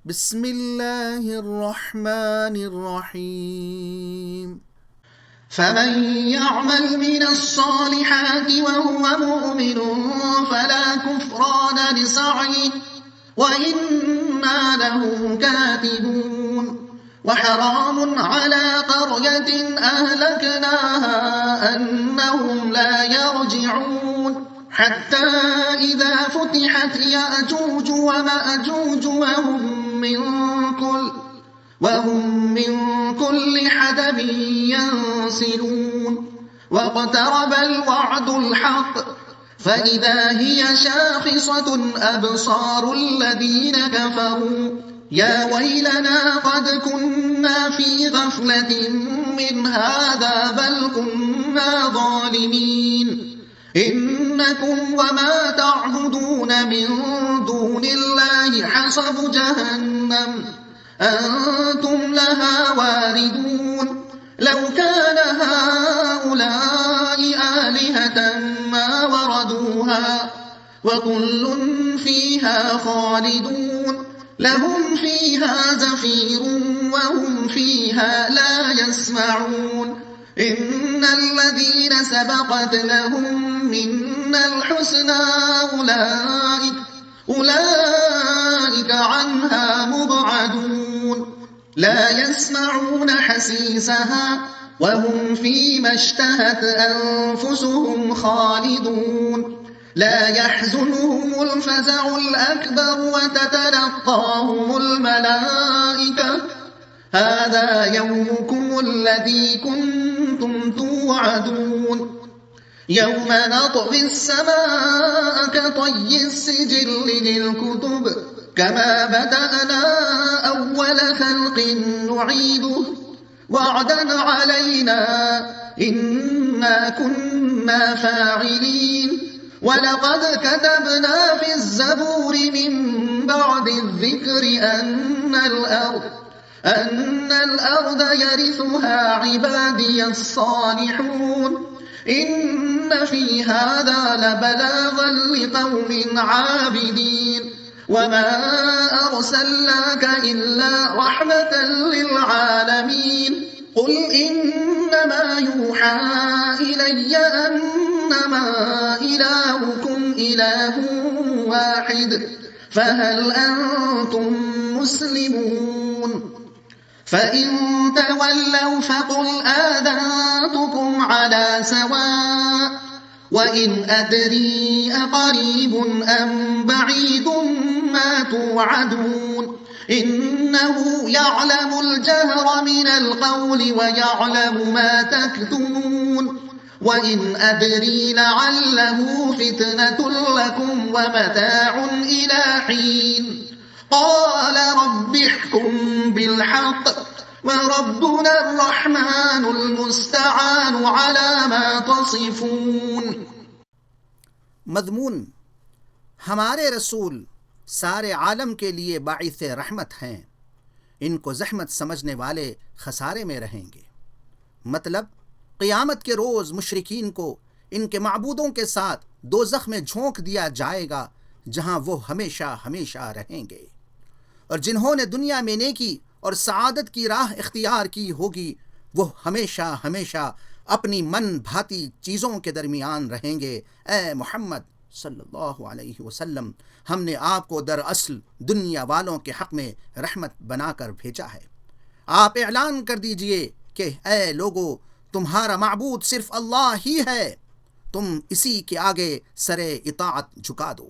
بسم اللہ الرحمن الرحیم۔ فمن يعمل من الصالحات وهو مؤمن فلا كفران لسعيه وإنا له كاتبون وحرام على قرية أهلكناها أنهم لا يرجعون حتى إذا فتحت يأجوج ومأجوج وهم من كل حدب ينسلون واقترب الوعد الحق فإذا هي شاخصة أبصار الذين كفروا يا ويلنا قد كنا في غفلة من هذا بل كنا ظالمين إنكم وما تعبدون من دون الله حصب جهنم أنتم لها واردون لو كان هؤلاء آلهة ما وردوها وكل فيها خالدون لهم فيها زفير وهم فيها لا يسمعون إن الذين سبقت لهم منا الحسنى أولئك عنها مبعدون لا يسمعون حسيسها وهم فيما اشتهت أنفسهم خالدون لا يحزنهم الفزع الأكبر وتتلقاهم الملائكة هذا يومكم الذي كنتم توعدون يوم نطوي السماء كطي السجل للكتب كما بدأنا أول خلق نعيده وعدا علينا إنا كنا فاعلين ولقد كتبنا في الزبور من بعد الذكر أن الأرض يرثها عبادي الصالحون إن في هذا لبلاغا لقوم عابدين وما أرسلناك إلا رحمة للعالمين قل إنما يوحى إلي أنما إلهكم إله واحد فهل أنتم مسلمون فإن تولوا فقل آذنتكم على سواء وإن أدري أقريب أم بعيد ما توعدون إنه يعلم الجهر من القول ويعلم ما تكتمون وإن أدري لعله فتنة لكم ومتاع إلى حين قال رب احكم بالحق وربنا الرحمن المستعان على ما تصفون۔ مضمون: ہمارے رسول سارے عالم کے لیے باعث رحمت ہیں، ان کو زحمت سمجھنے والے خسارے میں رہیں گے۔ مطلب قیامت کے روز مشرکین کو ان کے معبودوں کے ساتھ دوزخ میں جھونک دیا جائے گا جہاں وہ ہمیشہ ہمیشہ رہیں گے، اور جنہوں نے دنیا میں نیکی اور سعادت کی راہ اختیار کی ہوگی وہ ہمیشہ ہمیشہ اپنی من بھاتی چیزوں کے درمیان رہیں گے۔ اے محمد صلی اللہ علیہ وسلم، ہم نے آپ کو دراصل دنیا والوں کے حق میں رحمت بنا کر بھیجا ہے۔ آپ اعلان کر دیجئے کہ اے لوگو، تمہارا معبود صرف اللہ ہی ہے، تم اسی کے آگے سر اطاعت جھکا دو۔